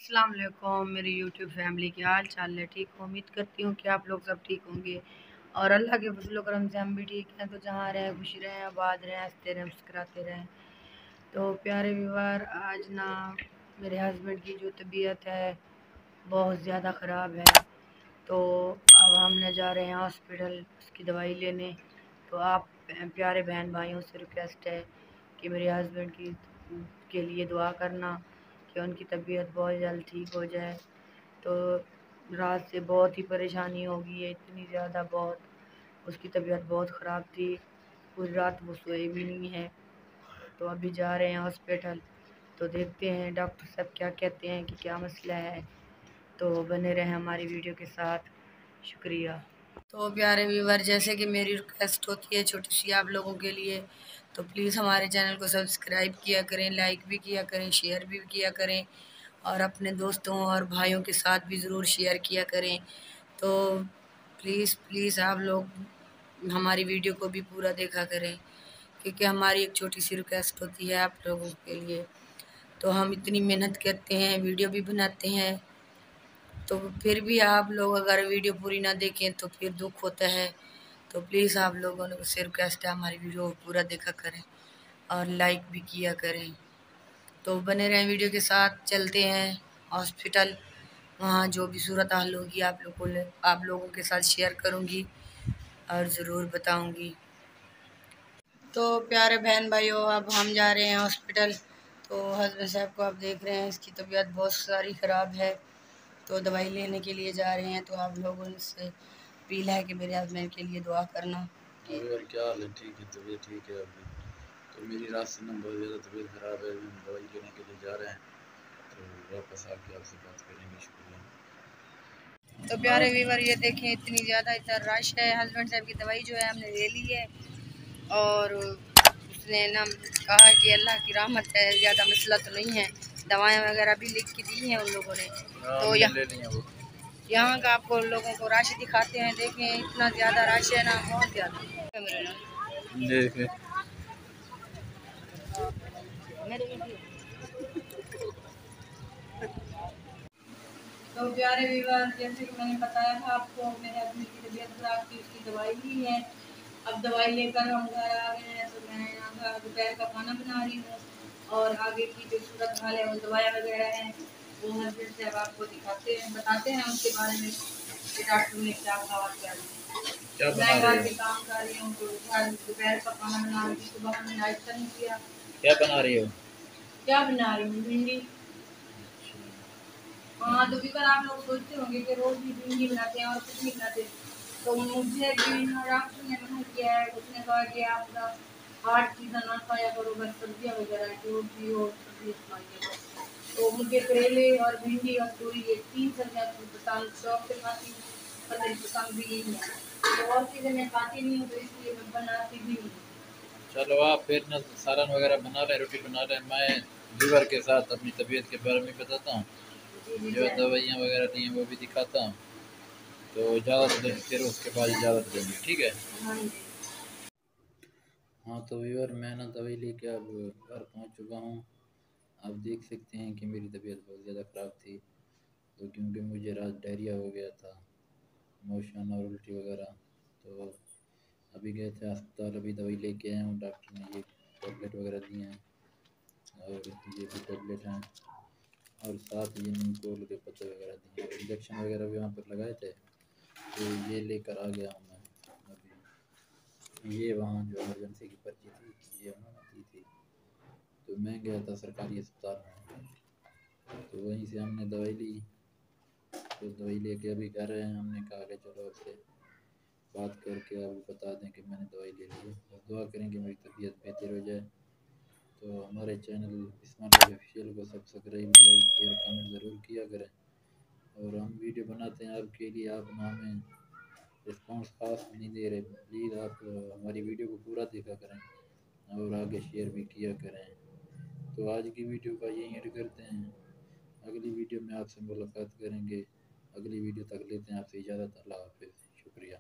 अस्सलाम वालेकुम मेरी यूट्यूब फैमिली, क्या हाल चाल है? ठीक हो? उम्मीद करती हूँ कि आप लोग सब ठीक होंगे और अल्लाह के फजल करम से हम भी ठीक हैं। तो जहाँ रहें खुश रहें, आबाद रहें, हंसते रहें, मुस्कुराते रहें। तो प्यारे व्यूअर, आज ना मेरे हस्बैंड की जो तबीयत है बहुत ज़्यादा ख़राब है। तो अब हमने जा रहे हैं हॉस्पिटल उसकी दवाई लेने। तो आप प्यारे बहन भाइयों से रिक्वेस्ट है कि मेरे हस्बैंड की के लिए दुआ करना कि उनकी तबीयत बहुत जल्द ठीक हो जाए। तो रात से बहुत ही परेशानी हो गई है, इतनी ज़्यादा, बहुत उसकी तबीयत बहुत ख़राब थी, पूरी रात वो सोए भी नहीं है। तो अभी जा रहे हैं हॉस्पिटल, तो देखते हैं डॉक्टर साहब क्या कहते हैं कि क्या मसला है। तो बने रहें हमारी वीडियो के साथ। शुक्रिया। तो प्यारे व्यूवर, जैसे कि मेरी रिक्वेस्ट होती है छोटी सी आप लोगों के लिए, तो प्लीज़ हमारे चैनल को सब्सक्राइब किया करें, लाइक भी किया करें, शेयर भी किया करें और अपने दोस्तों और भाइयों के साथ भी ज़रूर शेयर किया करें। तो प्लीज़ प्लीज़ आप लोग हमारी वीडियो को भी पूरा देखा करें, क्योंकि हमारी एक छोटी सी रिक्वेस्ट होती है आप लोगों के लिए। तो हम इतनी मेहनत करते हैं, वीडियो भी बनाते हैं, तो फिर भी आप लोग अगर वीडियो पूरी ना देखें तो फिर दुख होता है। तो प्लीज़ आप लोगों ने से रिक्वेस्ट है हमारी वीडियो को पूरा देखा करें और लाइक भी किया करें। तो बने रहें वीडियो के साथ। चलते हैं हॉस्पिटल, वहाँ जो भी सूरत हाल होगी आप लोगों के साथ शेयर करूँगी और ज़रूर बताऊँगी। तो प्यारे बहन भाइयों, अब हम जा रहे हैं हॉस्पिटल। तो हस्बैंड साहब को आप देख रहे हैं, इसकी तबीयत बहुत सारी ख़राब है, तो दवाई लेने के लिए जा रहे हैं। तो आप लोगों से अपील है कि मेरे हस्बैंड के लिए दुआ करना। और क्या हाल है? ठीक है, तबीयत ठीक है अभी। तो मेरी रात से ना बहुत ज़्यादा तबीयत ख़राब है, हम दवाई लेने के लिए जा रहे हैं, तो वापस आके आपसे बात करेंगे। शुक्रिया। तो प्यारे व्यूवर, ये देखें इतनी ज़्यादा इतना रश है। हस्बैंड साहब की दवाई जो है हमने ले ली है और उसने ना कहा कि अल्लाह की रहमत है, ज़्यादा मसला तो नहीं है। दवाएं वगैरह भी लिख के दी हैं उन लोगों ने। तो यहाँ का आपको लोगों को रश दिखाते हैं, देखें इतना ज़्यादा रश है ना, बहुत ज़्यादा। तो प्यारे व्यूअर, जैसे कि मैंने बताया था आपको, मेरे आदमी की तबीयत खराब थी, उसकी दवाई ली है। अब दवाई लेकर हम घर आ गए हैं। तो मैं यहाँ का दोपहर का खाना बना रही हूँ और आगे की जो सूरत हाल है, वो दवाई वगैरह हैं, वो हस्बैंड साहब आपको दिखाते हैं, बताते हैं उनके बारे में कि डॉक्टर ने क्या कहा क्या नहीं। तो मैं घर पे काम कर रही हूँ, तो दोपहर का खाना बना रही हूँ। सुबह हमने नाश्ता नहीं किया। क्या बना रही हो? क्या बना रही हूँ? भिंडी। हाँ, तो फिर आप लोग सोचते होंगे कि रोज भी भिंडी बनाते हैं और कुछ नहीं बनाते। तो मुझे भी ना डॉक्टर ने मना किया है, उसने कहा कि आप ना हार्ड चीज़ें ना खाया करो, बस सब्जियाँ वगैरह जो भी हो सब्जी इस्तेमाल किया करो। तो मुझे करेले और भिंडी और तोरी, ये 3 सब्जियाँ पसंद, शौक से खाती हूँ, पर मेरी पसंद भी नहीं है। तो और चीज़ें मैं खाती नहीं हूँ, तो इसलिए मैं बनाती भी नहीं हूँ। चलो आप फिर ना सालन वगैरह बना लें, रोटी बना लें। मैं लीवर के साथ अपनी तबीयत के बारे में बताता हूँ, जो दवाइयाँ वगैरह दी हैं वो भी दिखाता हूँ। तो इजाज़त फिर उसके बाद इजाज़त देंगे, ठीक है? हाँ, तो व्यूअर, मैं ना दवाई लेके अब घर पहुँच चुका हूँ। आप देख सकते हैं कि मेरी तबीयत बहुत ज़्यादा ख़राब थी, तो क्योंकि मुझे रात डायरिया हो गया था, मोशन और उल्टी वगैरह। तो अभी गए थे अस्पताल, अभी दवाई लेके आया हूँ। डॉक्टर ने ये टैबलेट वगैरह दिए हैं और ये भी टैबलेट हैं और साथ ये नीमकोल के पत्ते वगैरह दिए हैं। इंजेक्शन वगैरह भी वहाँ पर लगाए थे, तो ये लेकर आ गया हूँ मैं अभी। ये वहाँ जो इमरजेंसी की पर्ची थी, ये उन्होंने दी थी, तो मैं गया था सरकारी अस्पताल में, तो वहीं से हमने दवाई ली। तो दवाई लेके अभी घर आए हैं। हमने कहा कि चलो आपसे बात करके आपको बता दें कि मैंने दवाई ले ली है और दुआ करें कि मेरी तबीयत बेहतर हो जाए। तो हमारे चैनल इस्माइल ऑफिशियल को सब्सक्राइब, लाइक, शेयर, कमेंट ज़रूर किया करें। और हम वीडियो बनाते हैं आपके लिए, आप ना हमें रिस्पॉन्स खास नहीं दे रहे। प्लीज़ आप हमारी वीडियो को पूरा देखा करें और आगे शेयर भी किया करें। तो आज की वीडियो का यही एंड करते हैं। अगली वीडियो में आपसे मुलाकात करेंगे। अगली वीडियो तक लेते हैं आपसे इजाज़त। अल्लाह हाफ़िज़। शुक्रिया।